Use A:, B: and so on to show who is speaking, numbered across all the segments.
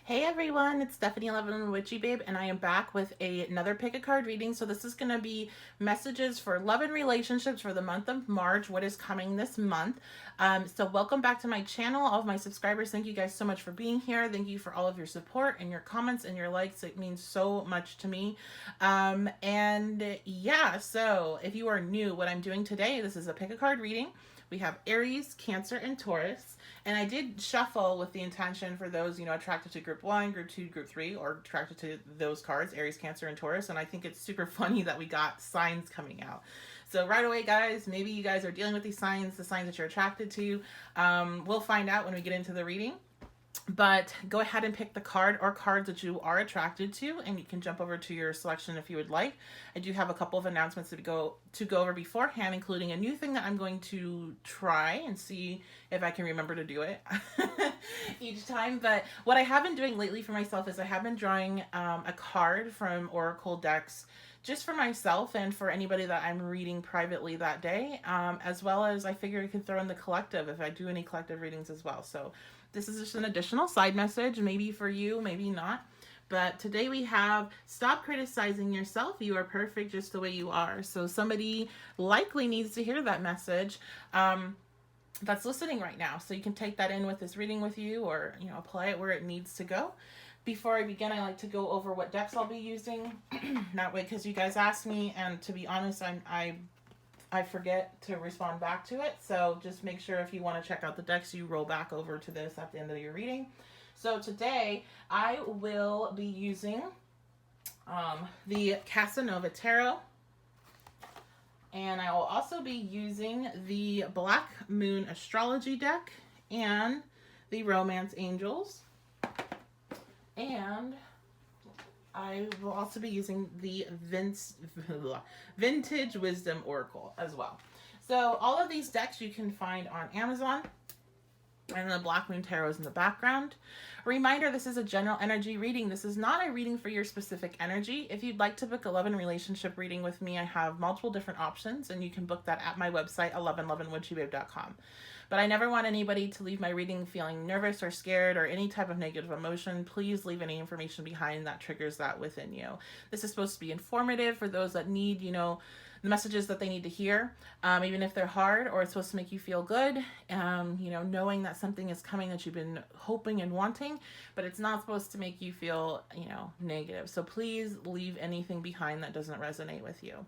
A: Hey everyone, it's Stephanie11 Witchy Babe, and I am back with another pick a card reading. So this is going to be messages for love and relationships for the month of March, what is coming this month. So welcome back to my channel, all of my subscribers. Thank you guys so much for being here. Thank you for all of your support and your comments and your likes. It means so much to me. And yeah, so if you are new, what I'm doing today, this is a pick a card reading. We have Aries, Cancer, and Taurus. And I did shuffle with the intention for those, attracted to group 1, group 2, group 3, or attracted to those cards, Aries, Cancer, and Taurus. And I think it's super funny that we got signs coming out. So right away, guys, maybe you guys are dealing with these signs, the signs that you're attracted to. We'll find out when we get into the reading. But go ahead and pick the card or cards that you are attracted to, and you can jump over to your selection if you would like. I do have a couple of announcements to go over beforehand, including a new thing that I'm going to try and see if I can remember to do it each time. But what I have been doing lately for myself is I have been drawing a card from Oracle decks just for myself and for anybody that I'm reading privately that day, as well as I figure I can throw in the collective if I do any collective readings as well. So this is just an additional side message, maybe for you, maybe not. But today we have stop criticizing yourself. You are perfect just the way you are. So somebody likely needs to hear that message that's listening right now. So you can take that in with this reading with you, or apply it where it needs to go. Before I begin, I like to go over what decks I'll be using. That way, because you guys asked me, and to be honest, I forget to respond back to it. So just make sure if you want to check out the decks, you roll back over to this at the end of your reading. So today I will be using the Casanova Tarot. And I will also be using the Black Moon Astrology deck and the Romance Angels. And I will also be using the Vintage Wisdom Oracle as well. So all of these decks you can find on Amazon. And the Black Moon Tarot is in the background. Reminder, this is a general energy reading. This is not a reading for your specific energy. If you'd like to book a love and relationship reading with me, I have multiple different options, and you can book that at my website, 1111witchybabe.com. But I never want anybody to leave my reading feeling nervous or scared or any type of negative emotion. Please leave any information behind that triggers that within you. This is supposed to be informative for those that need, the messages that they need to hear, even if they're hard, or it's supposed to make you feel good, knowing that something is coming that you've been hoping and wanting, but it's not supposed to make you feel, negative. So please leave anything behind that doesn't resonate with you.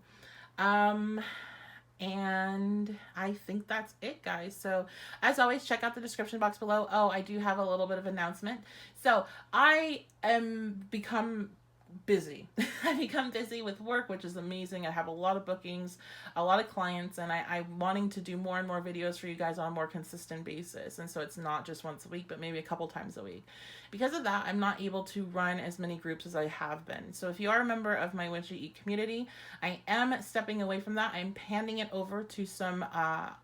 A: And I think that's it, guys. So as always, check out the description box below. Oh, I do have a little bit of announcement. So I am become busy. I become busy with work, which is amazing. I have a lot of bookings, a lot of clients, and I'm wanting to do more and more videos for you guys on a more consistent basis. And so it's not just once a week, but maybe a couple times a week. Because of that, I'm not able to run as many groups as I have been. So if you are a member of my Witchy Eat community, I am stepping away from that. I'm handing it over to some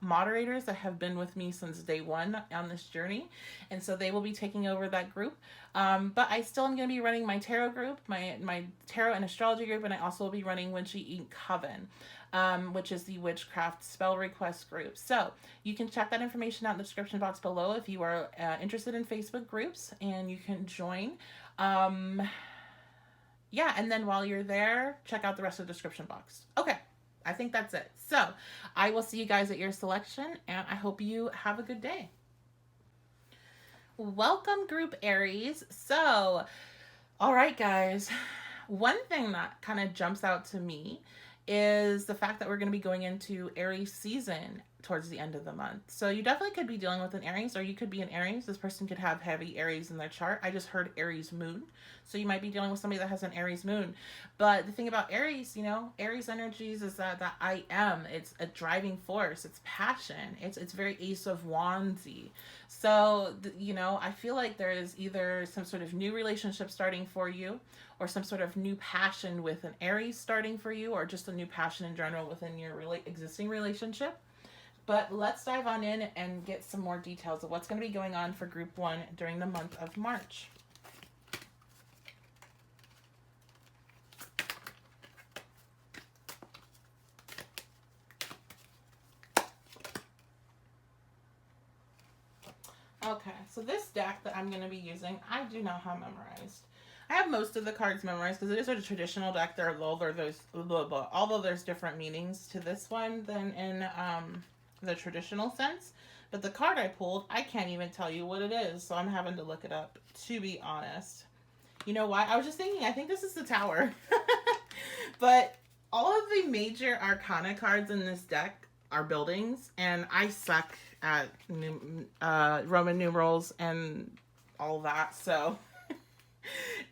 A: moderators that have been with me since day one on this journey. And so they will be taking over that group. But I still am going to be running my tarot group, my tarot and astrology group, and I also will be running Witchy Eat Coven, which is the witchcraft spell request group. So you can check that information out in the description box below if you are interested in Facebook groups, and you can join. Yeah, and then while you're there, check out the rest of the description box. Okay, I think that's it. So I will see you guys at your selection, and I hope you have a good day. Welcome, group Aries. So, all right, guys, one thing that kind of jumps out to me is the fact that we're going to be going into Aries season towards the end of the month. So you definitely could be dealing with an Aries, or you could be an Aries. This person could have heavy Aries in their chart. I just heard Aries moon. So you might be dealing with somebody that has an Aries moon. But the thing about Aries, Aries energies is that I am. It's a driving force. It's passion. It's very Ace of Wandsy. So, I feel like there is either some sort of new relationship starting for you, or some sort of new passion with an Aries starting for you, or just a new passion in general within your existing relationship. But let's dive on in and get some more details of what's going to be going on for group 1 during the month of March. Okay, so this deck that I'm going to be using, I do not have memorized. I have most of the cards memorized because it is a traditional deck. Although there's different meanings to this one than in the traditional sense. But the card I pulled, I can't even tell you what it is, so I'm having to look it up, to be honest. You know why? I was just thinking, I think this is the Tower. But all of the major arcana cards in this deck are buildings, and I suck at Roman numerals and all that, so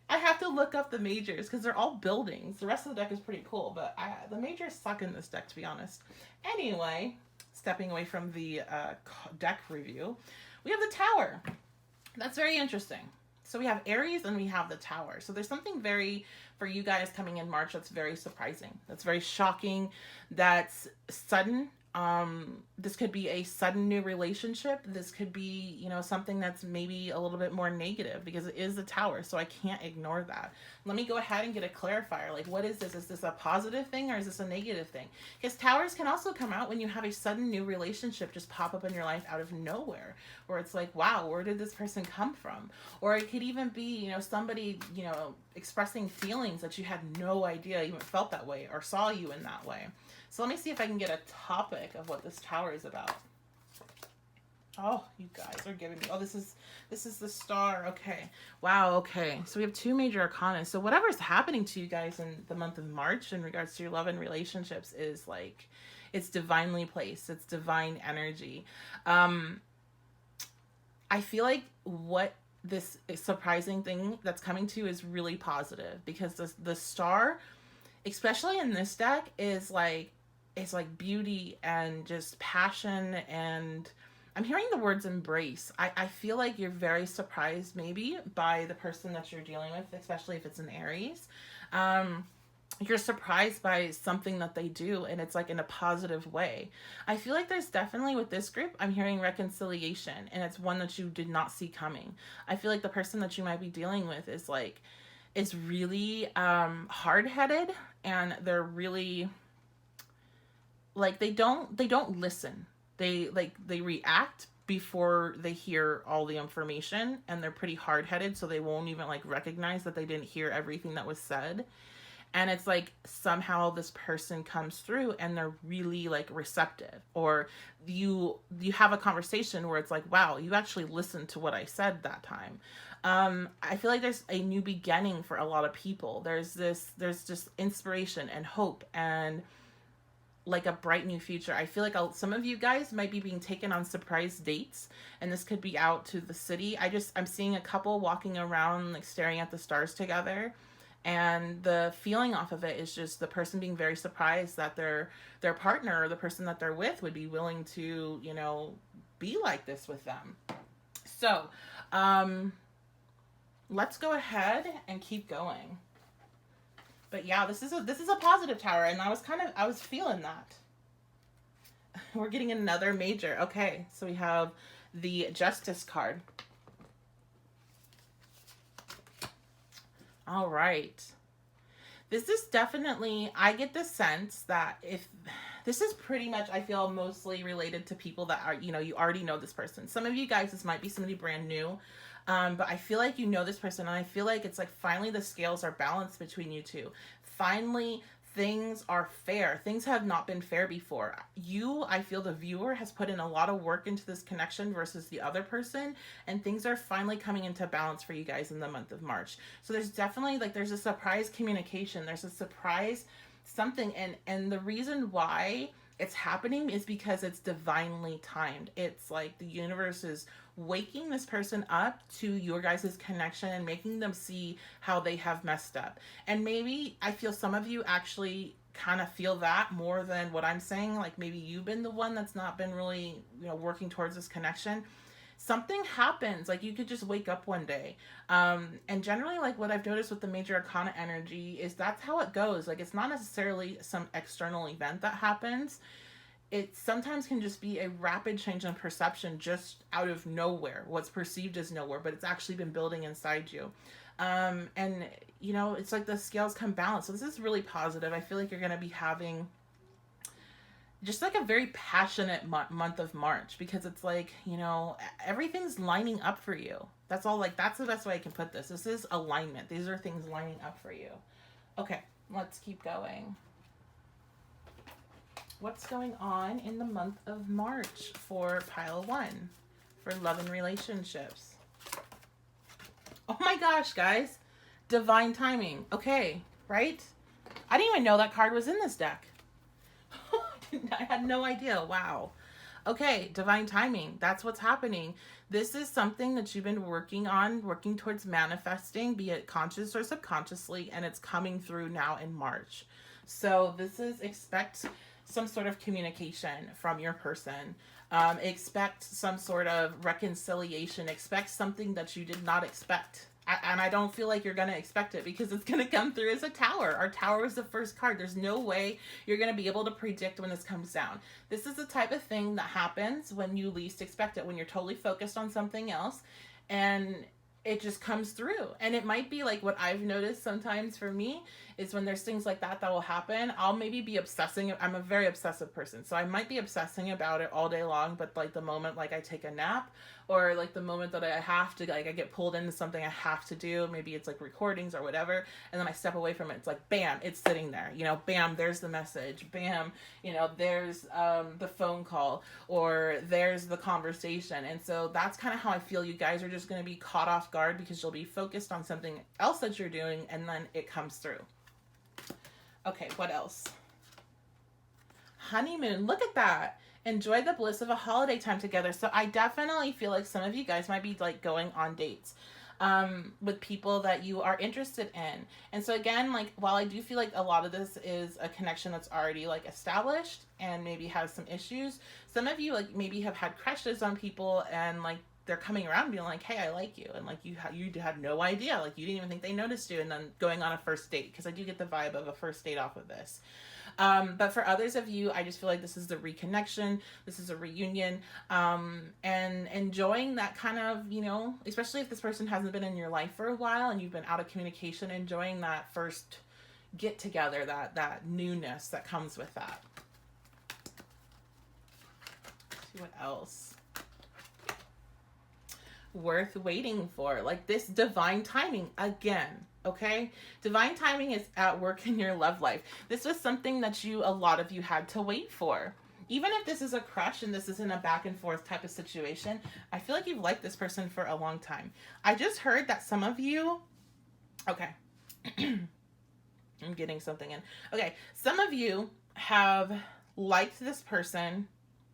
A: I have to look up the majors because they're all buildings. The rest of the deck is pretty cool, but the majors suck in this deck, to be honest. Anyway, stepping away from the deck review, we have the Tower. That's very interesting. So we have Aries and we have the Tower. So there's something very, for you guys coming in March, that's very surprising. That's very shocking. That's sudden. This could be a sudden new relationship. This could be, you know, something that's maybe a little bit more negative because it is the Tower. So I can't ignore that. Let me go ahead and get a clarifier. Like, what is this? Is this a positive thing or is this a negative thing? Because Towers can also come out when you have a sudden new relationship just pop up in your life out of nowhere, where it's like, wow, where did this person come from? Or it could even be, you know, somebody, you know, expressing feelings that you had no idea even felt that way or saw you in that way. So let me see if I can get a topic of what this Tower is about. Oh, you guys are giving me. Oh, this is the Star. Okay. Wow. Okay. So we have two major arcana. So whatever's happening to you guys in the month of March in regards to your love and relationships is like, it's divinely placed. It's divine energy. I feel like what this surprising thing that's coming to is really positive because the Star, especially in this deck, is like, it's like beauty and just passion, and I'm hearing the words embrace. I feel like you're very surprised maybe by the person that you're dealing with, especially if it's an Aries. You're surprised by something that they do, and it's like in a positive way. I feel like there's definitely, with this group, I'm hearing reconciliation, and it's one that you did not see coming. I feel like the person that you might be dealing with is like, is really hard-headed, and they're really like, they don't listen. They react before they hear all the information, and they're pretty hard-headed, so they won't even like recognize that they didn't hear everything that was said. And it's like somehow this person comes through and they're really like receptive, or you have a conversation where it's like, wow, you actually listened to what I said that time. I feel like there's a new beginning for a lot of people. There's just inspiration and hope and like a bright new future. I feel like some of you guys might be being taken on surprise dates, and this could be out to the city. I'm seeing a couple walking around like staring at the stars together, and the feeling off of it is just the person being very surprised that their partner or the person that they're with would be willing to, you know, be like this with them. So let's go ahead and keep going. But yeah, this is a positive Tower, and I was feeling that. We're getting another major. Okay, so we have the Justice card. All right. This is definitely, I get the sense that if this is pretty much, I feel, mostly related to people that are, you know, you already know this person. Some of you guys, this might be somebody brand new. But I feel like you know this person, and I feel like it's like finally the scales are balanced between you two. Finally, things are fair. Things have not been fair before. I feel the viewer has put in a lot of work into this connection versus the other person, and things are finally coming into balance for you guys in the month of March. So there's definitely like, there's a surprise communication. There's a surprise something, and the reason why it's happening is because it's divinely timed. It's like the universe is waking this person up to your guys' connection and making them see how they have messed up. And maybe I feel some of you actually kind of feel that more than what I'm saying. Like maybe you've been the one that's not been really, you know, working towards this connection. Something happens, like you could just wake up one day. And generally, like what I've noticed with the major arcana energy is that's how it goes. Like it's not necessarily some external event that happens. It sometimes can just be a rapid change in perception just out of nowhere, what's perceived as nowhere, but it's actually been building inside you. And you know, it's like the scales come balanced. So this is really positive. I feel like you're going to be having just like a very passionate month of March, because it's like, you know, everything's lining up for you. That's all, like, that's the best way I can put this. This is alignment. These are things lining up for you. Okay, let's keep going. What's going on in the month of March for pile one, for love and relationships? Oh my gosh, guys. Divine timing. Okay, right? I didn't even know that card was in this deck. I had no idea. Wow. Okay, divine timing. That's what's happening. This is something that you've been working on, working towards manifesting, be it conscious or subconsciously, and it's coming through now in March. So this is, expect some sort of communication from your person. Expect some sort of reconciliation. Expect something that you did not expect. And I don't feel like you're going to expect it, because it's going to come through as a tower. Our tower is the first card. There's no way you're going to be able to predict when this comes down. This is the type of thing that happens when you least expect it, when you're totally focused on something else and it just comes through. And it might be like, what I've noticed sometimes for me is when there's things like that will happen, I'll maybe be obsessing. I'm a very obsessive person, so I might be obsessing about it all day long, but like the moment like I take a nap, or like the moment that I have to, like I get pulled into something I have to do, maybe it's like recordings or whatever, and then I step away from it, it's like bam, it's sitting there, you know, bam, there's the message, bam, you know, there's the phone call, or there's the conversation. And so that's kind of how I feel you guys are just going to be caught off guard, because you'll be focused on something else that you're doing, and then it comes through. Okay, what else? Honeymoon. Look at that. Enjoy the bliss of a holiday time together. So I definitely feel like some of you guys might be like going on dates with people that you are interested in. And so again, like, while I do feel like a lot of this is a connection that's already like established and maybe has some issues, some of you like maybe have had crushes on people, and like they're coming around being like, hey, I like you, and like you had no idea, like you didn't even think they noticed you, and then going on a first date, because I do get the vibe of a first date off of this. But for others of you, I just feel like this is the reconnection, this is a reunion, and enjoying that kind of, you know, especially if this person hasn't been in your life for a while and you've been out of communication, enjoying that first get together, that newness that comes with that. Let's see what else. Worth waiting for, like this divine timing again. Okay, divine timing is at work in your love life. This was something that a lot of you had to wait for. Even if this is a crush and this isn't a back and forth type of situation, I feel like you've liked this person for a long time. I just heard that some of you, okay, I'm getting something in. Okay, some of you have liked this person,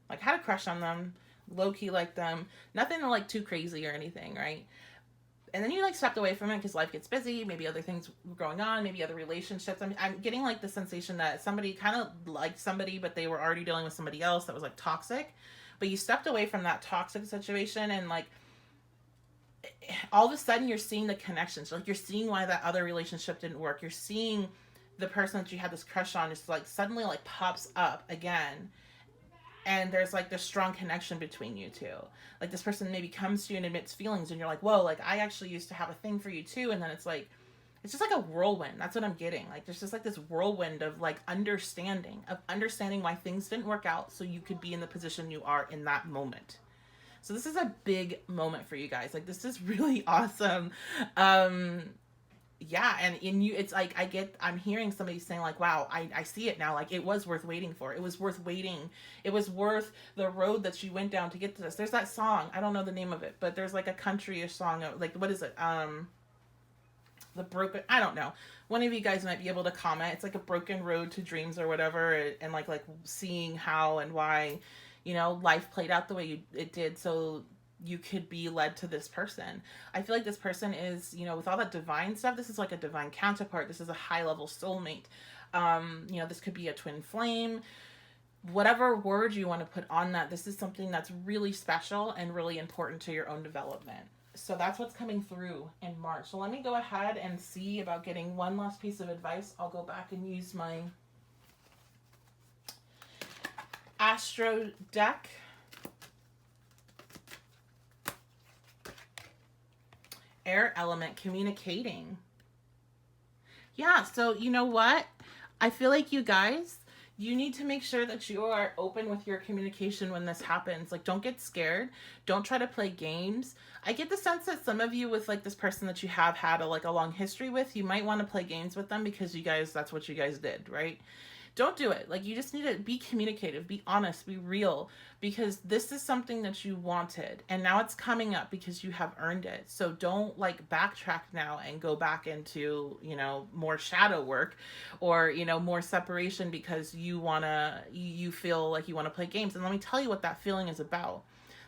A: like had a crush on them, low-key like them, nothing like too crazy or anything, right? And then you like stepped away from it because life gets busy, maybe other things were going on, maybe other relationships. I'm getting like the sensation that somebody kind of liked somebody, but they were already dealing with somebody else that was like toxic, but you stepped away from that toxic situation, and like all of a sudden you're seeing the connections, like you're seeing why that other relationship didn't work. You're seeing the person that you had this crush on just like suddenly like pops up again, and there's like this strong connection between you two. Like this person maybe comes to you and admits feelings, and you're like, whoa, like I actually used to have a thing for you too. And then it's like, it's just like a whirlwind. That's what I'm getting. Like there's just like this whirlwind of like understanding why things didn't work out, so you could be in the position you are in that moment. So this is a big moment for you guys. Like this is really awesome. Yeah, and in you, it's like I'm hearing somebody saying like, wow, I see it now, like it was worth waiting for, it was worth waiting, it was worth the road that you went down to get to this. There's that song, I don't know the name of it, but there's like a country-ish song, like what is it, the broken, I don't know, one of you guys might be able to comment. It's like a broken road to dreams or whatever, and like seeing how and why, you know, life played out the way it did, so you could be led to this person. I feel like this person is, you know, with all that divine stuff, this is like a divine counterpart. This is a high level soulmate. You know, this could be a twin flame. Whatever word you want to put on that, this is something that's really special and really important to your own development. So that's what's coming through in March. So let me go ahead and see about getting one last piece of advice. I'll go back and use my Astro deck. Air element, communicating. Yeah, so you know what? I feel like you guys, you need to make sure that you are open with your communication when this happens. Like, don't get scared. Don't try to play games. I get the sense that some of you with like this person that you have had a long history with, you might want to play games with them because you guys, that's what you guys did, right? Don't do it. Like, you just need to be communicative, be honest, be real, because this is something that you wanted and now it's coming up because you have earned it. So don't like backtrack now and go back into, more shadow work or, more separation because you feel like you want to play games. And let me tell you what that feeling is about.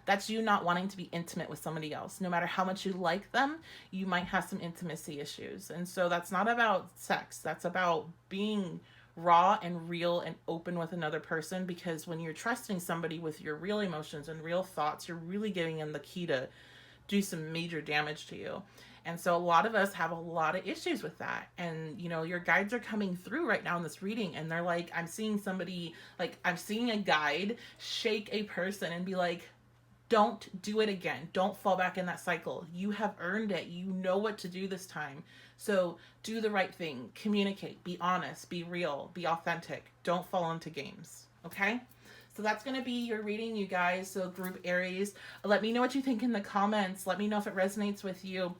A: That's you not wanting to be intimate with somebody else. No matter how much you like them, you might have some intimacy issues. And so that's not about sex. That's about being raw and real and open with another person, because when you're trusting somebody with your real emotions and real thoughts, you're really giving them the key to do some major damage to you. And so a lot of us have a lot of issues with that. And, your guides are coming through right now in this reading, and they're like, I'm seeing a guide shake a person and be like, don't do it again. Don't fall back in that cycle. You have earned it. You know what to do this time. So do the right thing. Communicate. Be honest. Be real. Be authentic. Don't fall into games. Okay? So that's going to be your reading, you guys. So group Aries. Let me know what you think in the comments. Let me know if it resonates with you.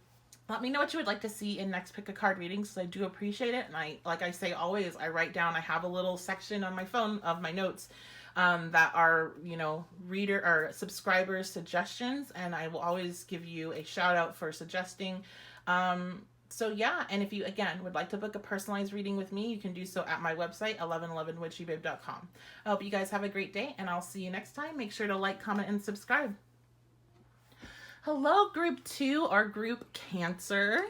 A: Let me know what you would like to see in next pick a card readings, because I do appreciate it. And like I say always, I write down, I have a little section on my phone of my notes that are, reader or subscribers suggestions, and I will always give you a shout out for suggesting. So yeah, and if you again would like to book a personalized reading with me, you can do so at my website 1111witchybabe.com. I hope you guys have a great day, and I'll see you next time. Make sure to like, comment, and subscribe. Hello, group 2 or group Cancer.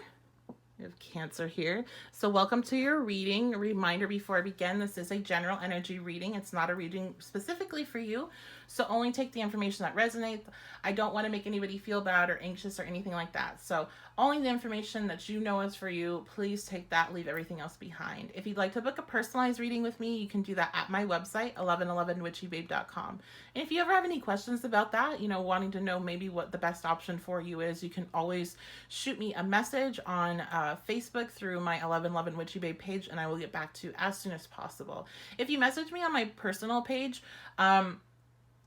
A: We have Cancer here. So welcome to your reading. A reminder before I begin, this is a general energy reading. It's not a reading specifically for you. So only take the information that resonates. I don't want to make anybody feel bad or anxious or anything like that. So only the information that you know is for you. Please take that, leave everything else behind. If you'd like to book a personalized reading with me, you can do that at my website, 1111witchybabe.com. And if you ever have any questions about that, wanting to know maybe what the best option for you is, you can always shoot me a message on Facebook through my 1111 Witchy Babe page, and I will get back to you as soon as possible. If you message me on my personal page,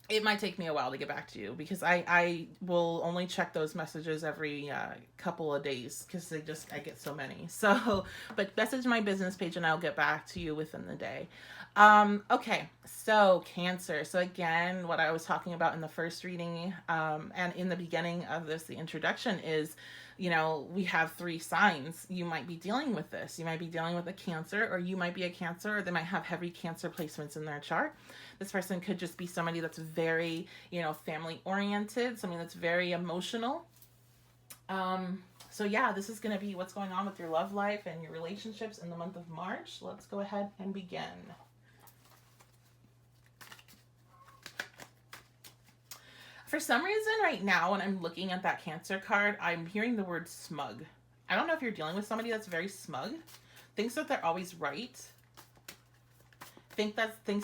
A: it might take me a while to get back to you, because I will only check those messages every couple of days, because I get so many. So, but message my business page and I'll get back to you within the day. Okay, so Cancer. So again, what I was talking about in the first reading and in the beginning of this, the introduction is, we have 3 signs. You might be dealing with this. You might be dealing with a Cancer, or you might be a Cancer, or they might have heavy Cancer placements in their chart. This person could just be somebody that's very, family oriented, something that's very emotional. So yeah, this is going to be what's going on with your love life and your relationships in the month of March. Let's go ahead and begin. For some reason right now, when I'm looking at that Cancer card, I'm hearing the word smug. I don't know if you're dealing with somebody that's very smug, thinks that they're always right, thinks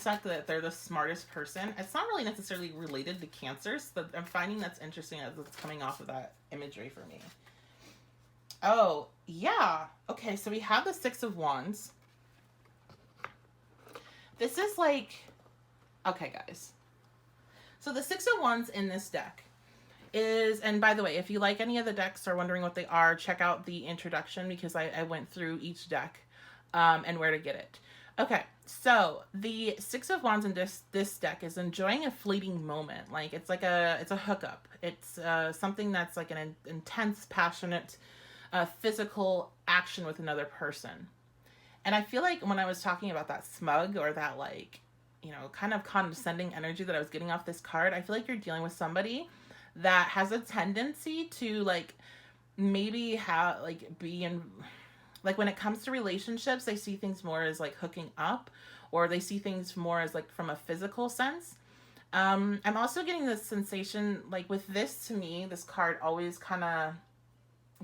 A: like that they're the smartest person. It's not really necessarily related to Cancers, but I'm finding that's interesting as it's coming off of that imagery for me. Oh, yeah. Okay, so we have the 6 of Wands. This is like... Okay, guys. So the 6 of Wands in this deck is... And by the way, if you like any of the decks or wondering what they are, check out the introduction, because I went through each deck and where to get it. Okay, so the 6 of Wands in this deck is enjoying a fleeting moment. Like, it's a hookup. It's something that's like an intense, passionate, physical action with another person. And I feel like when I was talking about that smug, or that like, kind of condescending energy that I was getting off this card, I feel like you're dealing with somebody that has a tendency to like maybe be in... Like, when it comes to relationships, they see things more as like hooking up, or they see things more as like from a physical sense. I'm also getting this sensation, like with this, to me, this card always kind of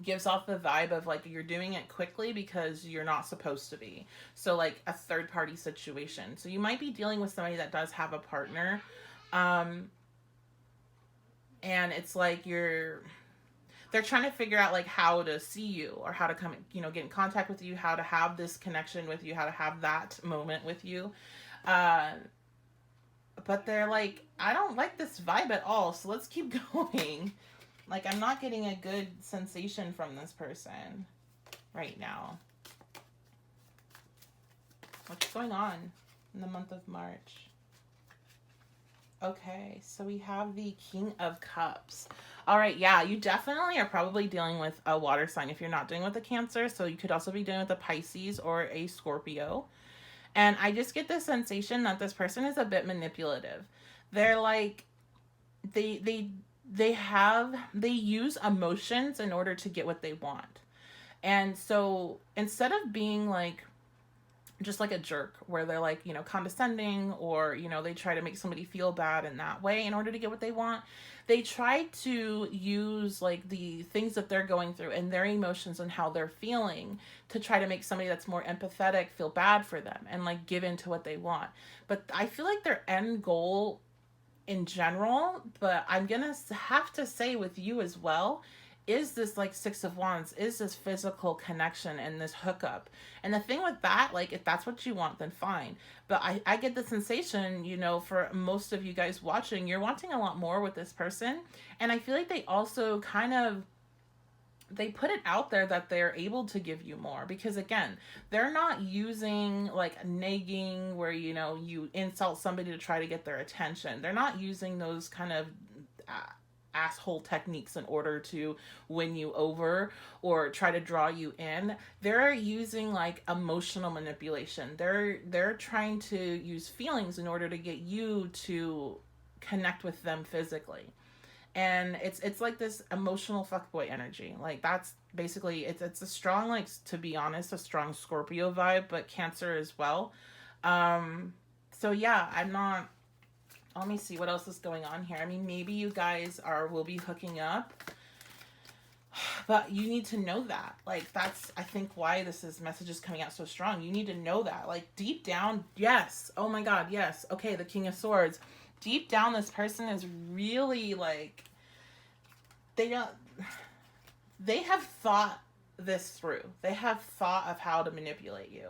A: gives off the vibe of like you're doing it quickly because you're not supposed to be. So like a third party situation. So you might be dealing with somebody that does have a partner. And it's like they're trying to figure out like how to see you, or how to come, get in contact with you, how to have this connection with you, how to have that moment with you. Uh, but they're like, I don't like this vibe at all, so let's keep going. Like, I'm not getting a good sensation from this person right now. What's going on in the month of March? Okay, so we have the King of Cups. All right, yeah, you definitely are probably dealing with a water sign if you're not dealing with a Cancer. So you could also be dealing with a Pisces or a Scorpio. And I just get the sensation that this person is a bit manipulative. They're like, they use emotions in order to get what they want. And so instead of being like just like a jerk where they're like, condescending, or, they try to make somebody feel bad in that way in order to get what they want, they try to use like the things that they're going through and their emotions and how they're feeling to try to make somebody that's more empathetic feel bad for them and like give in to what they want. But I feel like their end goal in general, but I'm gonna have to say with you as well, is this like Six of Wands, is this physical connection and this hookup. And the thing with that, like, if that's what you want, then fine. But I get the sensation, for most of you guys watching, you're wanting a lot more with this person. And I feel like they also kind of, they put it out there that they're able to give you more, because again, they're not using like nagging where you insult somebody to try to get their attention. They're not using those kind of asshole techniques in order to win you over or try to draw you in. They're using like emotional manipulation. They're trying to use feelings in order to get you to connect with them physically. And it's like this emotional fuckboy energy. Like, that's basically, it's a strong, like, to be honest, a strong Scorpio vibe, but Cancer as well. So yeah, I'm not, let me see what else is going on here. I mean, maybe you guys will be hooking up, but you need to know that. Like, that's, I think, why this message is coming out so strong. You need to know that, like, deep down, yes. Oh my God, yes. Okay, the King of Swords. Deep down, this person is really like, they have thought this through. They have thought of how to manipulate you.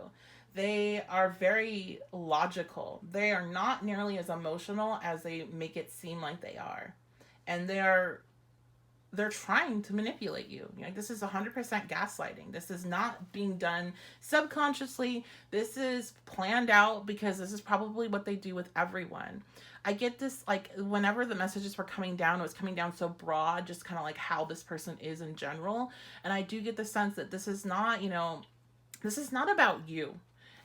A: They are very logical. They are not nearly as emotional as they make it seem like they are. And they're trying to manipulate you. This is 100% gaslighting. This is not being done subconsciously. This is planned out, because this is probably what they do with everyone. I get this, like, whenever the messages were coming down, it was coming down so broad, just kind of like how this person is in general. And I do get the sense that this is not, this is not about you.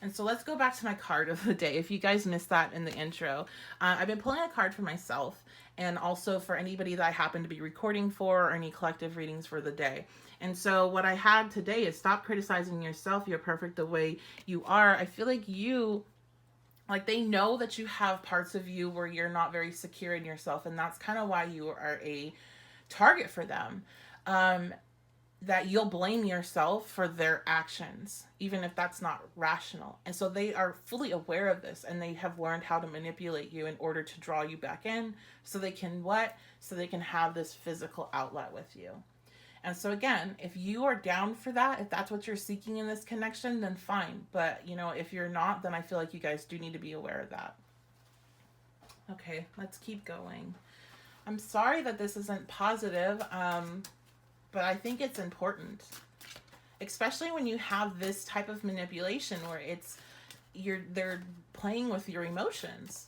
A: And so let's go back to my card of the day. If you guys missed that in the intro, I've been pulling a card for myself and also for anybody that I happen to be recording for, or any collective readings for the day. And so what I had today is stop criticizing yourself. You're perfect the way you are. I feel like they know that you have parts of you where you're not very secure in yourself. And that's kind of why you are a target for them. That you'll blame yourself for their actions, even if that's not rational. And so they are fully aware of this, and they have learned how to manipulate you in order to draw you back in, so they can what? So they can have this physical outlet with you. And so again, if you are down for that, if that's what you're seeking in this connection, then fine. But, if you're not, then I feel like you guys do need to be aware of that. Okay, let's keep going. I'm sorry that this isn't positive, but I think it's important, especially when you have this type of manipulation where they're playing with your emotions.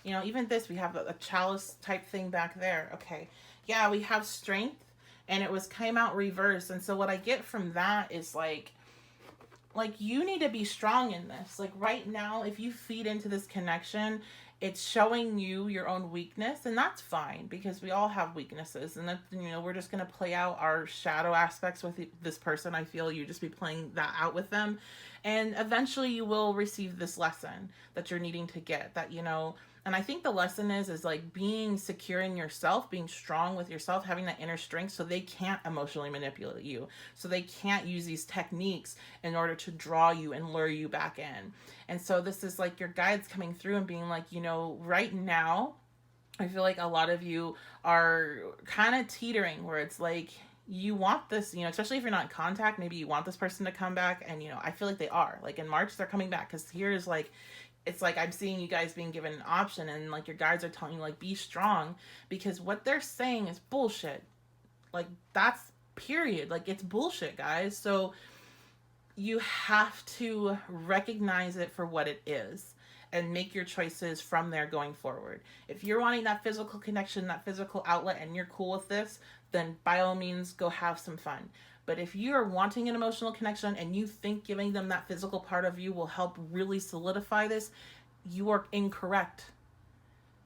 A: Even this, we have a chalice type thing back there. Okay. Yeah, we have strength, and it came out reverse. And so what I get from that is like you need to be strong in this. Like, right now, if you feed into this connection, it's showing you your own weakness, and that's fine, because we all have weaknesses, and that, we're just going to play out our shadow aspects with this person. I feel you just be playing that out with them, and eventually you will receive this lesson that you're needing to get, that, and I think the lesson is like being secure in yourself, being strong with yourself, having that inner strength, so they can't emotionally manipulate you. So they can't use these techniques in order to draw you and lure you back in. And so this is like your guides coming through and being like, right now, I feel like a lot of you are kind of teetering where it's like, you want this, especially if you're not in contact, maybe you want this person to come back. And, I feel like they are. Like, in March, they're coming back, because here's like, it's like I'm seeing you guys being given an option, and like your guides are telling you like be strong, because what they're saying is bullshit. Like that's period. Like it's bullshit, guys. So you have to recognize it for what it is and make your choices from there going forward. If you're wanting that physical connection, that physical outlet, and you're cool with this, then by all means go have some fun. But if you're wanting an emotional connection and you think giving them that physical part of you will help really solidify this, you are incorrect.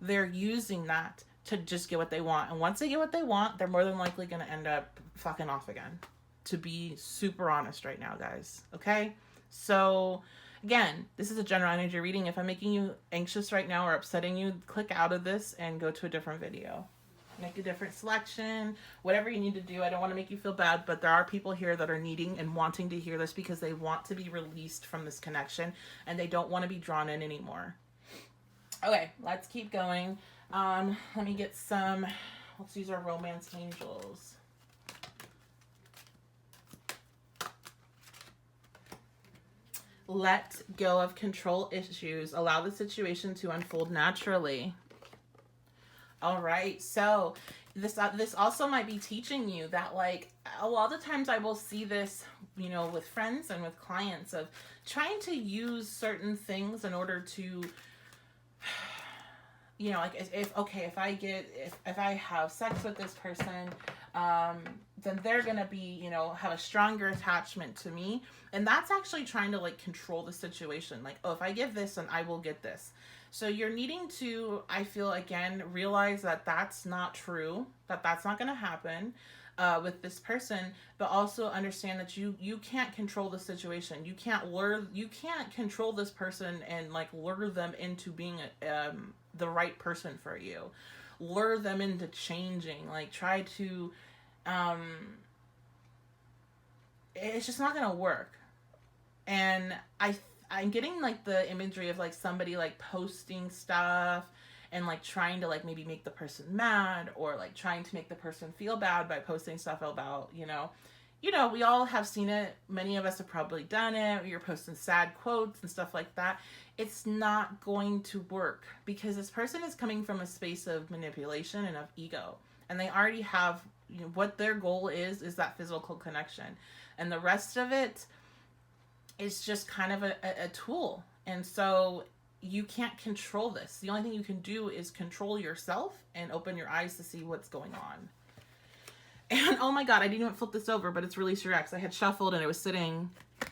A: They're using that to just get what they want. And once they get what they want, they're more than likely going to end up fucking off again. To be super honest right now, guys. Okay? So, again, this is a general energy reading. If I'm making you anxious right now or upsetting you, click out of this and go to a different video. Make a different selection, whatever you need to do. I don't want to make you feel bad, but there are people here that are needing and wanting to hear this because they want to be released from this connection and they don't want to be drawn in anymore. Okay, let's keep going. Let me get some, let's use our romance angels. Let go of control issues. Allow the situation to unfold naturally. All right, so this also might be teaching you that, like, a lot of times I will see this, you know, with friends and with clients, of trying to use certain things in order to, you know, like if I have sex with this person, then they're gonna be, you know, have a stronger attachment to me, and that's actually trying to like control the situation. Like, oh, if I give this, then I will get this. So you're needing to, I feel, again, realize that that's not true, that that's not going to happen with this person, but also understand that you can't control the situation. You can't control this person and like lure them into being the right person for you. Lure them into changing. Like try to, it's just not going to work. And I'm getting like the imagery of like somebody like posting stuff and like trying to like maybe make the person mad, or like trying to make the person feel bad by posting stuff about, you know, we all have seen it. Many of us have probably done it. You're posting sad quotes and stuff like that. It's not going to work because this person is coming from a space of manipulation and of ego. And they already have, you know, what their goal is that physical connection. And the rest of it, it's just kind of a tool. And so you can't control this. The only thing you can do is control yourself and open your eyes to see what's going on. And oh my God, I didn't even flip this over, but it's Release Your Ex. I had shuffled and it was sitting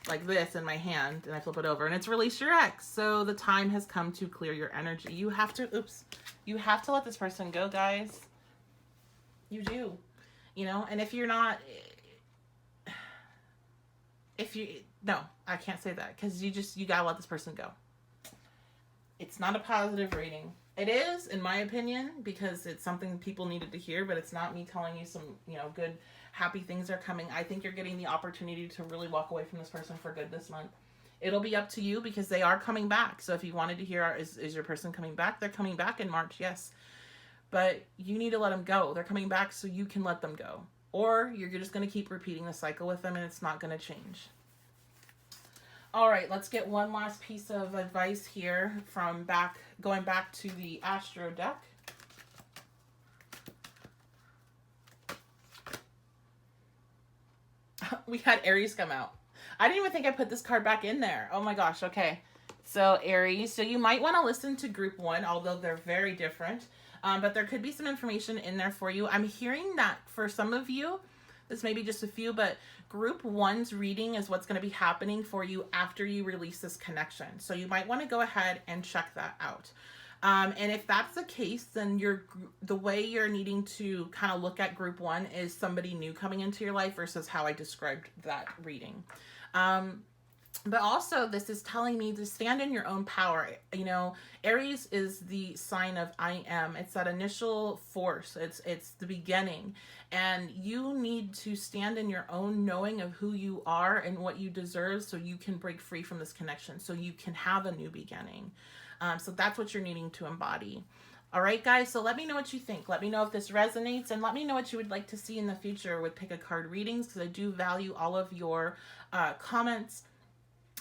A: like this in my hand, and I flip it over and it's Release Your Ex. So the time has come to clear your energy. You have to let this person go, guys. You do. You know, and if you're not, no, I can't say that, because you gotta let this person go. It's not a positive reading. It is, in my opinion, because it's something people needed to hear, but it's not me telling you some, you know, good, happy things are coming. I think you're getting the opportunity to really walk away from this person for good this month. It'll be up to you because they are coming back. So if you wanted to hear, is your person coming back? They're coming back in March, yes. But you need to let them go. They're coming back so you can let them go. Or you're just going to keep repeating the cycle with them and it's not going to change. All right, let's get one last piece of advice here from going back to the Astro deck. We had Aries come out. I didn't even think I put this card back in there. Oh my gosh, okay. So Aries, so you might want to listen to group 1, although they're very different. But there could be some information in there for you. I'm hearing that for some of you, this may be just a few, but group 1's reading is what's going to be happening for you after you release this connection. So you might want to go ahead and check that out. And if that's the case, then the way you're needing to kind of look at group 1 is somebody new coming into your life versus how I described that reading. But also this is telling me to stand in your own power. You know, Aries is the sign of I am. It's that initial force. It's the beginning. And you need to stand in your own knowing of who you are and what you deserve so you can break free from this connection, so you can have a new beginning. So that's what you're needing to embody. All right, guys, so let me know what you think. Let me know if this resonates, and let me know what you would like to see in the future with Pick a Card readings, because I do value all of your comments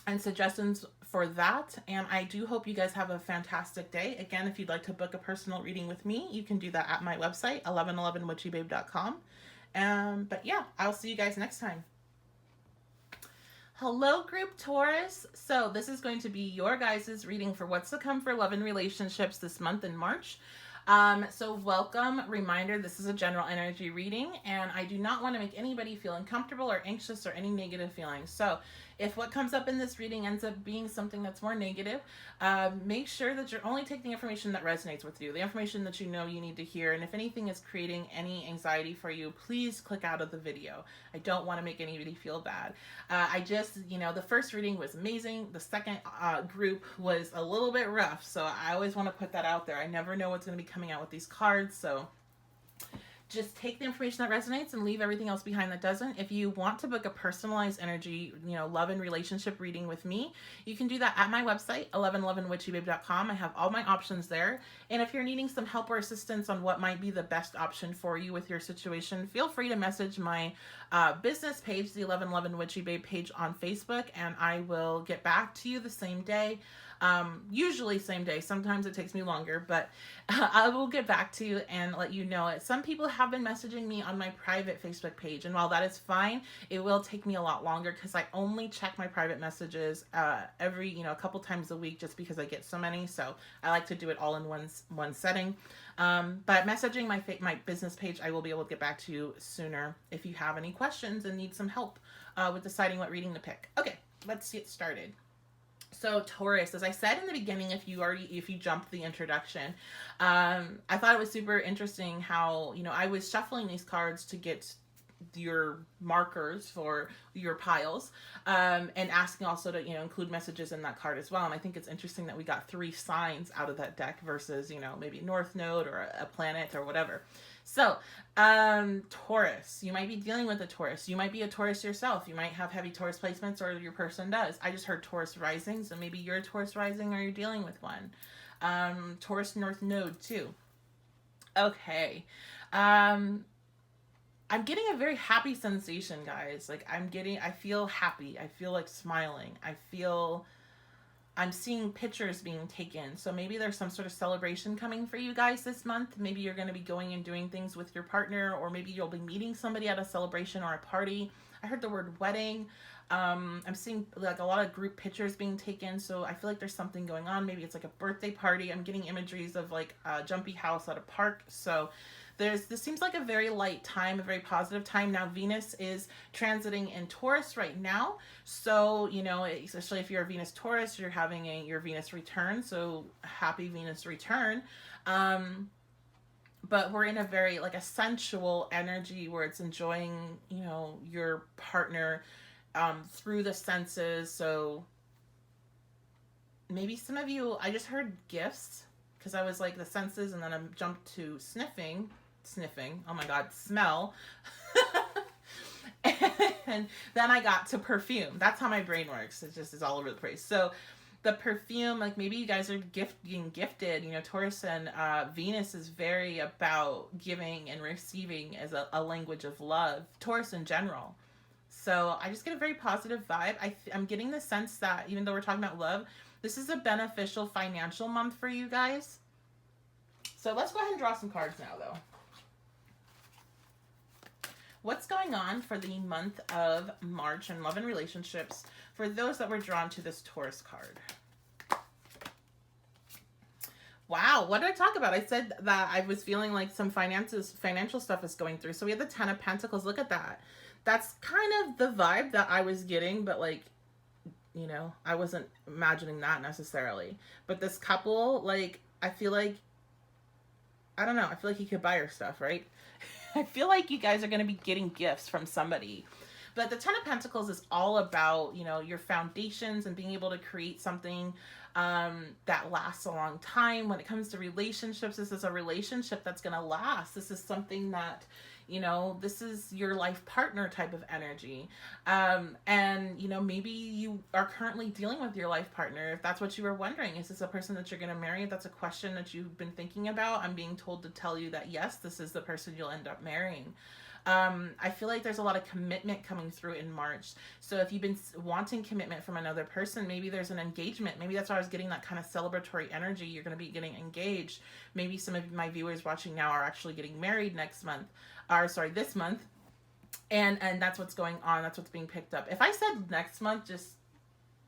A: and suggestions for that. And I do hope you guys have a fantastic day. Again, if you'd like to book a personal reading with me, you can do that at my website, 1111witchybabe.com. But yeah, I'll see you guys next time. Hello, group Taurus. So this is going to be your guys' reading for what's to come for love and relationships this month in March. So welcome. Reminder, this is a general energy reading, and I do not want to make anybody feel uncomfortable or anxious or any negative feelings. So if what comes up in this reading ends up being something that's more negative, make sure that you're only taking the information that resonates with you, the information that you know you need to hear. And if anything is creating any anxiety for you, please click out of the video. I don't want to make anybody feel bad. The first reading was amazing. The second group was a little bit rough. So I always want to put that out there. I never know what's going to be coming out with these cards. So just take the information that resonates and leave everything else behind that doesn't. If you want to book a personalized energy, love and relationship reading with me, you can do that at my website, 1111witchybabe.com. I have all my options there. And if you're needing some help or assistance on what might be the best option for you with your situation, feel free to message my business page, the 1111 Witchy Babe page on Facebook, and I will get back to you the same day. Usually same day. Sometimes it takes me longer, but I will get back to you and let you know it. Some people have been messaging me on my private Facebook page, and while that is fine, it will take me a lot longer because I only check my private messages every a couple times a week, just because I get so many. So I like to do it all in one setting. But messaging my business page, I will be able to get back to you sooner if you have any questions and need some help with deciding what reading to pick. Okay, let's get started. So Taurus, as I said in the beginning, if you jumped the introduction, I thought it was super interesting how, I was shuffling these cards to get your markers for your piles, and asking also to, include messages in that card as well. And I think it's interesting that we got 3 signs out of that deck versus, maybe North Node or a planet or whatever. So, Taurus, you might be dealing with a Taurus. You might be a Taurus yourself. You might have heavy Taurus placements, or your person does. I just heard Taurus rising, so maybe you're a Taurus rising or you're dealing with one. Taurus North Node too. Okay. I'm getting a very happy sensation, guys. I feel happy. I feel like smiling. I'm seeing pictures being taken. So maybe there's some sort of celebration coming for you guys this month. Maybe you're going to be going and doing things with your partner, or maybe you'll be meeting somebody at a celebration or a party. I heard the word wedding. I'm seeing a lot of group pictures being taken. So I feel like there's something going on. Maybe it's like a birthday party. I'm getting imageries of a jumpy house at a park. So this seems like a very light time, a very positive time. Now, Venus is transiting in Taurus right now. So, especially if you're a Venus Taurus, you're having your Venus return. So happy Venus return. But we're in a very a sensual energy where it's enjoying, your partner through the senses. So maybe some of you, I just heard gifts because I was the senses, and then I jumped to sniffing, oh my god, smell. And then I got to perfume. That's how my brain works. It just is all over the place. So the perfume, maybe you guys are being gifted. Taurus and Venus is very about giving and receiving as a language of love. Taurus in general. So I just get a very positive vibe. I'm getting the sense that even though we're talking about love, this is a beneficial financial month for you guys. So let's go ahead and draw some cards now, though. What's going on for the month of March in love and relationships for those that were drawn to this Taurus card? Wow, what did I talk about? I said that I was feeling like some financial stuff is going through. So we have the 10 of Pentacles. Look at that. That's kind of the vibe that I was getting, but I wasn't imagining that necessarily. But this couple, I feel like, I don't know, I feel like he could buy her stuff, right? I feel like you guys are going to be getting gifts from somebody. But the 10 of Pentacles is all about, your foundations and being able to create something that lasts a long time. When it comes to relationships, this is a relationship that's going to last. This is something that, this is your life partner type of energy. And, maybe you are currently dealing with your life partner. If that's what you were wondering, is this a person that you're going to marry? If that's a question that you've been thinking about, I'm being told to tell you that yes, this is the person you'll end up marrying. I feel like there's a lot of commitment coming through in March. So if you've been wanting commitment from another person, maybe there's an engagement. Maybe that's why I was getting that kind of celebratory energy. You're going to be getting engaged. Maybe some of my viewers watching now are actually getting married next month, or sorry, this month. And that's what's going on. That's what's being picked up. If I said next month, just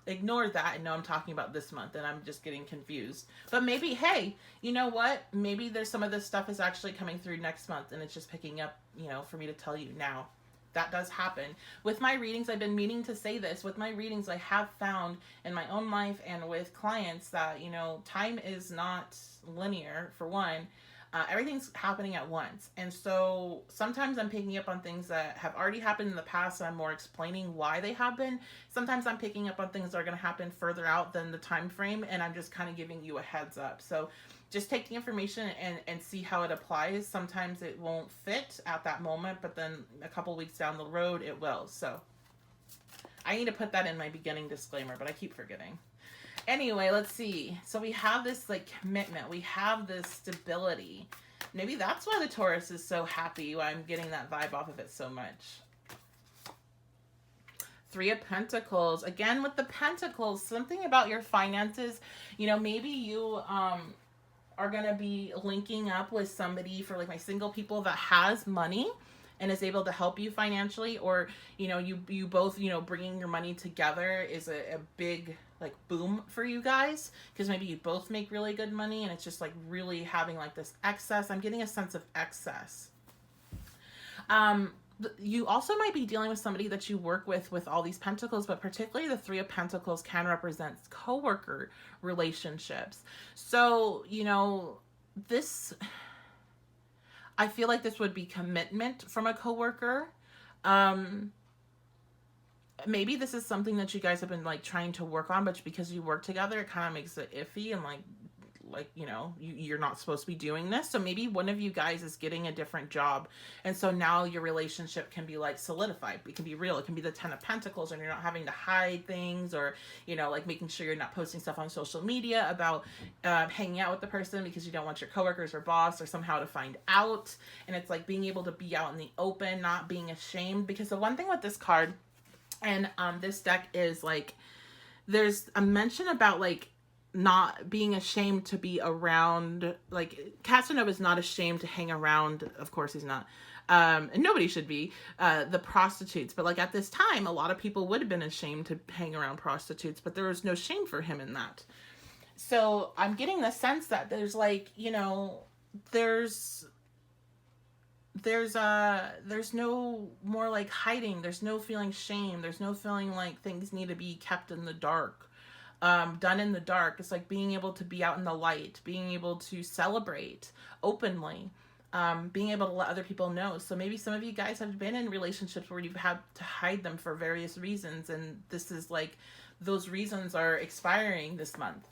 A: ignore that and know I'm talking about this month and I'm just getting confused. But maybe, hey, you know what? Maybe there's some of this stuff is actually coming through next month and it's just picking up, you know, for me to tell you now. That does happen. With my readings, I've been meaning to say this. With my readings, I have found in my own life and with clients that, you know, time is not linear, for one. Everything's happening at once. And so sometimes I'm picking up on things that have already happened in the past. So I'm more explaining why they happen. Sometimes I'm picking up on things that are going to happen further out than the time frame. And I'm just kind of giving you a heads up. So just take the information and see how it applies. Sometimes it won't fit at that moment, but then a couple weeks down the road, it will. So I need to put that in my beginning disclaimer, but I keep forgetting. Anyway, let's see. So we have this like commitment. We have this stability. Maybe that's why the Taurus is so happy. Why I'm getting that vibe off of it so much. Three of Pentacles. Again, with the Pentacles, something about your finances. You know, maybe you are going to be linking up with somebody, for like my single people, that has money and is able to help you financially, or, you know, you both, you know, bringing your money together is a big like boom for you guys, because maybe you both make really good money and it's just like really having like this excess. I'm getting a sense of excess. You also might be dealing with somebody that you work with all these pentacles, but particularly the Three of Pentacles can represent coworker relationships. So, you know, this, I feel like this would be commitment from a coworker. Maybe this is something that you guys have been like trying to work on, but because you work together, it kind of makes it iffy and like, you know, you're not supposed to be doing this. So maybe one of you guys is getting a different job. And so now your relationship can be like solidified. It can be real. It can be the Ten of Pentacles, and you're not having to hide things, or, you know, like making sure you're not posting stuff on social media about hanging out with the person because you don't want your coworkers or boss or somehow to find out. And it's like being able to be out in the open, not being ashamed. Because the one thing with this card and this deck is like, there's a mention about like not being ashamed to be around, like Casanova is not ashamed to hang around. Of course he's not. And nobody should be, the prostitutes. But like at this time, a lot of people would have been ashamed to hang around prostitutes, but there was no shame for him in that. So I'm getting the sense that there's like, you know, there's no more like hiding. There's no feeling shame. There's no feeling like things need to be kept in the dark, done in the dark. It's like being able to be out in the light, being able to celebrate openly, being able to let other people know. So maybe some of you guys have been in relationships where you've had to hide them for various reasons, and this is like those reasons are expiring this month.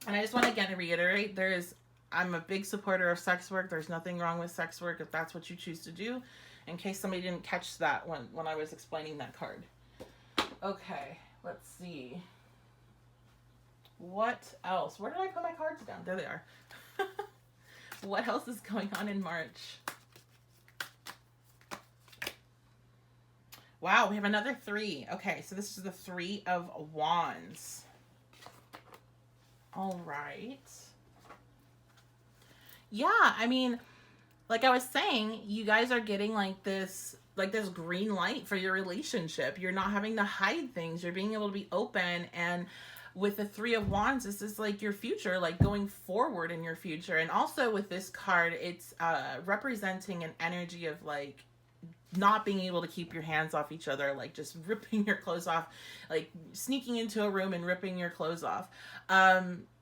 A: And I just want to again reiterate, I'm a big supporter of sex work. There's nothing wrong with sex work if that's what you choose to do, in case somebody didn't catch that when I was explaining that card. Okay, let's see. What else? Where did I put my cards down? There they are. What else is going on in March? Wow, we have another three. Okay, so this is the Three of Wands. All right. Yeah, I mean, like I was saying, you guys are getting like this green light for your relationship. You're not having to hide things. You're being able to be open. And with the Three of Wands, this is like your future, like going forward in your future. And also with this card, it's representing an energy of like not being able to keep your hands off each other, like just ripping your clothes off, like sneaking into a room and ripping your clothes off.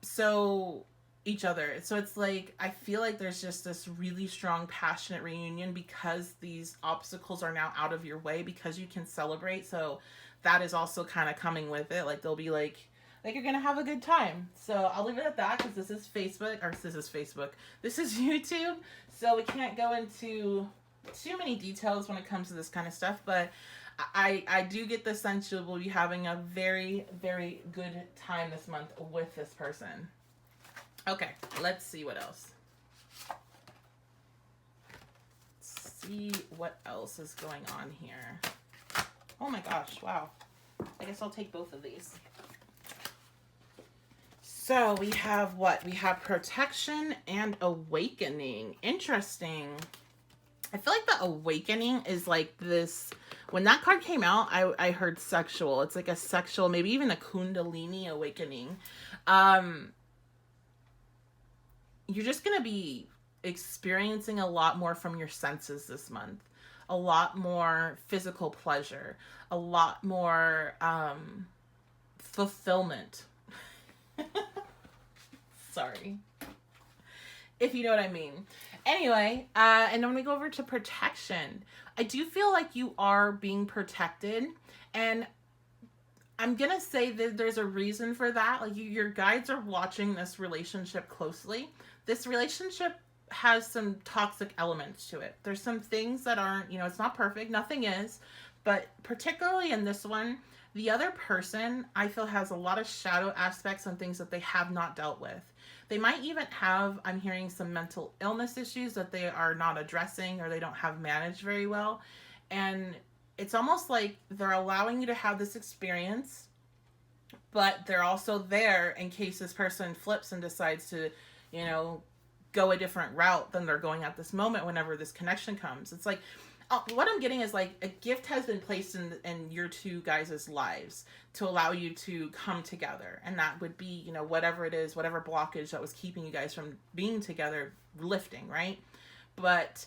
A: So each other. So it's like, I feel like there's just this really strong, passionate reunion because these obstacles are now out of your way, because you can celebrate. So that is also kind of coming with it. Like they'll be like you're going to have a good time. So I'll leave it at that, because this is YouTube. So we can't go into too many details when it comes to this kind of stuff, but I do get the sense you will be having a very, very good time this month with this person. Okay, let's see what else. Let's see what else is going on here. Oh my gosh, wow. I guess I'll take both of these. So we have what? We have protection and awakening. Interesting. I feel like the awakening is like this. When that card came out, I heard sexual. It's like a sexual, maybe even a kundalini awakening. You're just going to be experiencing a lot more from your senses this month. A lot more physical pleasure. A lot more fulfillment. Sorry. If you know what I mean. Anyway, and then we go over to protection. I do feel like you are being protected, and I'm gonna say that there's a reason for that. Like your guides are watching this relationship closely. This relationship has some toxic elements to it. There's some things that aren't, it's not perfect. Nothing is, but particularly in this one, the other person I feel has a lot of shadow aspects and things that they have not dealt with. They might even have, I'm hearing, some mental illness issues that they are not addressing or they don't have managed very well. And it's almost like they're allowing you to have this experience, but they're also there in case this person flips and decides to, go a different route than they're going at this moment whenever this connection comes. It's like, what I'm getting is like a gift has been placed in your two guys' lives to allow you to come together. And that would be, whatever it is, whatever blockage that was keeping you guys from being together, lifting, right? But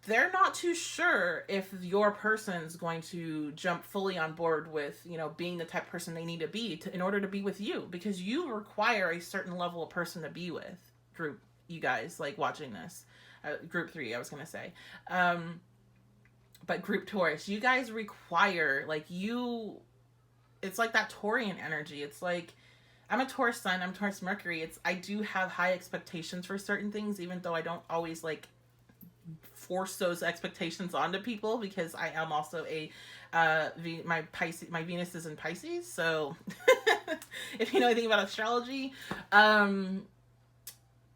A: they're not too sure if your person's going to jump fully on board with, being the type of person they need to be in order to be with you, because you require a certain level of person to be with. Group, you guys, like watching this. Group 3, I was going to say. But group Taurus, you guys require, it's like that Taurian energy. It's like, I'm a Taurus sun, I'm Taurus Mercury. I do have high expectations for certain things, even though I don't always force those expectations onto people, because I am also my Venus is in Pisces. So if you know anything about astrology,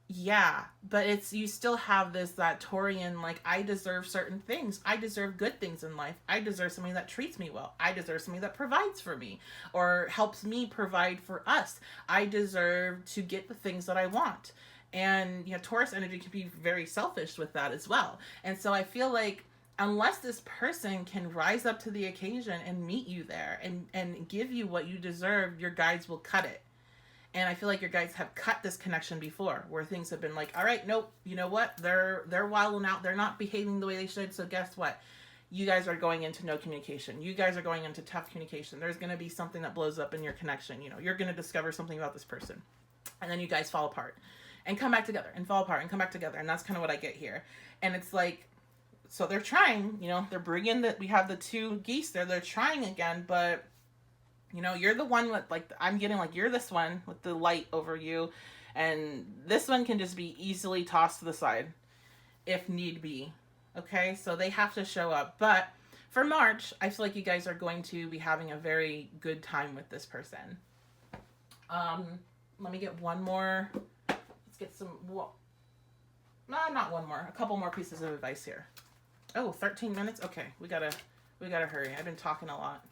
A: yeah, but you still have that Taurian, I deserve certain things. I deserve good things in life. I deserve somebody that treats me well. I deserve somebody that provides for me or helps me provide for us. I deserve to get the things that I want. And, Taurus energy can be very selfish with that as well. And so I feel like unless this person can rise up to the occasion and meet you there and give you what you deserve, your guides will cut it. And I feel like your guides have cut this connection before, where things have been like, all right, nope, you know what? They're wilding out. They're not behaving the way they should. So guess what? You guys are going into no communication. You guys are going into tough communication. There's going to be something that blows up in your connection. You're going to discover something about this person. And then you guys fall apart and come back together and fall apart and come back together. And that's kind of what I get here. And it's like, so they're trying, they're bringing we have the two geese there. They're trying again, but you're the one with I'm getting you're this one with the light over you, and this one can just be easily tossed to the side if need be. Okay, so they have to show up. But for March, I feel like you guys are going to be having a very good time with this person. Let me get one more. Let's get some. Not one more. A couple more pieces of advice here. Oh, 13 minutes. Okay, we gotta hurry. I've been talking a lot.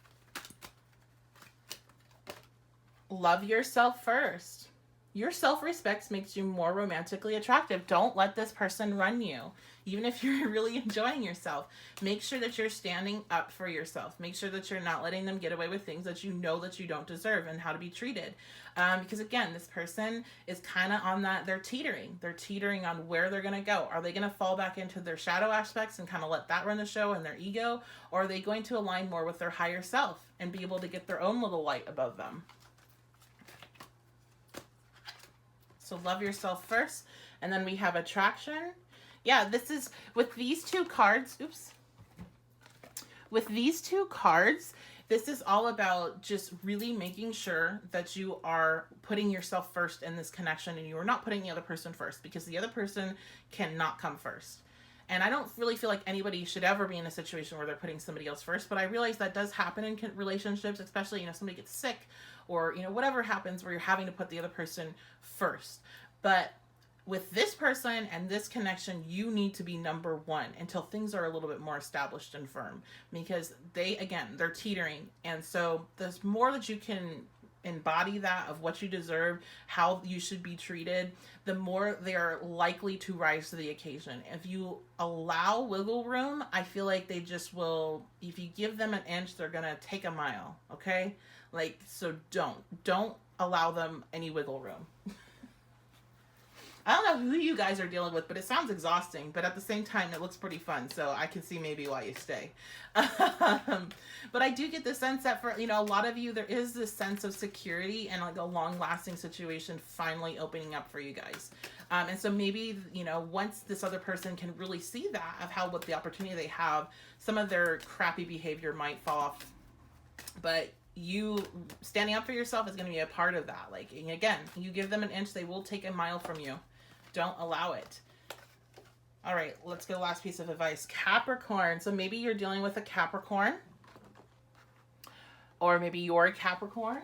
A: Love yourself first. Your self-respect makes you more romantically attractive. Don't let this person run you. Even if you're really enjoying yourself, make sure that you're standing up for yourself. Make sure that you're not letting them get away with things that you know that you don't deserve and how to be treated. Because again, this person is kind of on that, they're teetering. They're teetering on where they're going to go. Are they going to fall back into their shadow aspects and kind of let that run the show and their ego? Or are they going to align more with their higher self and be able to get their own little light above them? So love yourself first. And then we have attraction. Yeah, this is with these two cards. Oops. With these two cards, this is all about just really making sure that you are putting yourself first in this connection and you are not putting the other person first, because the other person cannot come first. And I don't really feel like anybody should ever be in a situation where they're putting somebody else first, but I realize that does happen in relationships, especially, somebody gets sick or, whatever happens where you're having to put the other person first. But with this person and this connection, you need to be number one until things are a little bit more established and firm, because they, again, they're teetering. And so there's more that you can embody that of what you deserve, how you should be treated, the more they are likely to rise to the occasion. If you allow wiggle room, I feel like they just will, if you give them an inch, they're going to take a mile. Okay. Like, so don't allow them any wiggle room. I don't know who you guys are dealing with, but it sounds exhausting. But at the same time, it looks pretty fun. So I can see maybe why you stay. But I do get the sense that for, a lot of you, there is this sense of security and like a long-lasting situation finally opening up for you guys. And so maybe, once this other person can really see that of what the opportunity they have, some of their crappy behavior might fall off. But you standing up for yourself is going to be a part of that. Like, again, you give them an inch, they will take a mile from you. Don't allow it. All right, let's go last piece of advice. Capricorn. So maybe you're dealing with a Capricorn, or maybe you're a Capricorn.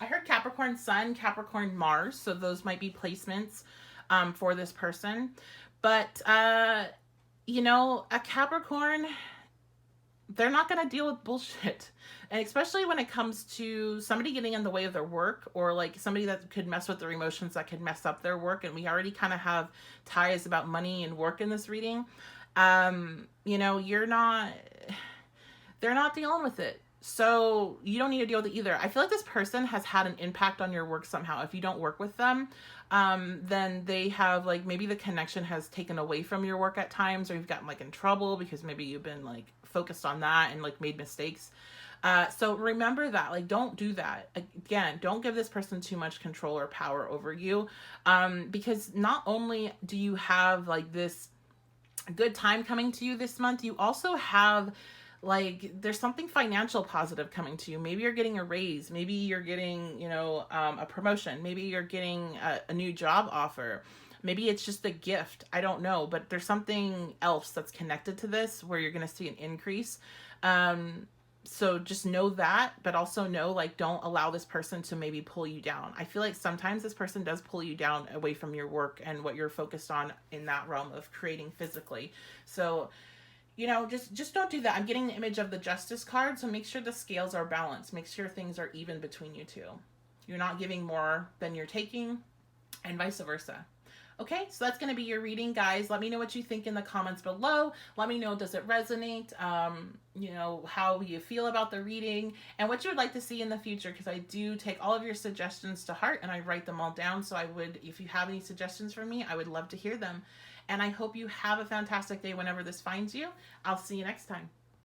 A: I heard Capricorn Sun, Capricorn Mars. So those might be placements for this person. But, a Capricorn, they're not going to deal with bullshit. And especially when it comes to somebody getting in the way of their work, or like somebody that could mess with their emotions, that could mess up their work. And we already kind of have ties about money and work in this reading. They're not dealing with it. So you don't need to deal with it either. I feel like this person has had an impact on your work somehow. If you don't work with them, then they have, like, maybe the connection has taken away from your work at times, or you've gotten like in trouble because maybe you've been like focused on that and like made mistakes. So remember that, like, don't do that. Again, don't give this person too much control or power over you. Because not only do you have like this good time coming to you this month, you also have like, there's something financial positive coming to you. Maybe you're getting a raise. Maybe you're getting, a promotion. Maybe you're getting a new job offer. Maybe it's just a gift. I don't know, but there's something else that's connected to this where you're going to see an increase. So just know that, but also know, like, don't allow this person to maybe pull you down. I feel like sometimes this person does pull you down away from your work and what you're focused on in that realm of creating physically. So, just don't do that. I'm getting the image of the Justice card, so make sure the scales are balanced. Make sure things are even between you two. You're not giving more than you're taking, and vice versa. Okay, so that's going to be your reading, guys. Let me know what you think in the comments below. Let me know, does it resonate? How you feel about the reading and what you would like to see in the future, because I do take all of your suggestions to heart and I write them all down. So if you have any suggestions for me, I would love to hear them. And I hope you have a fantastic day whenever this finds you. I'll see you next time.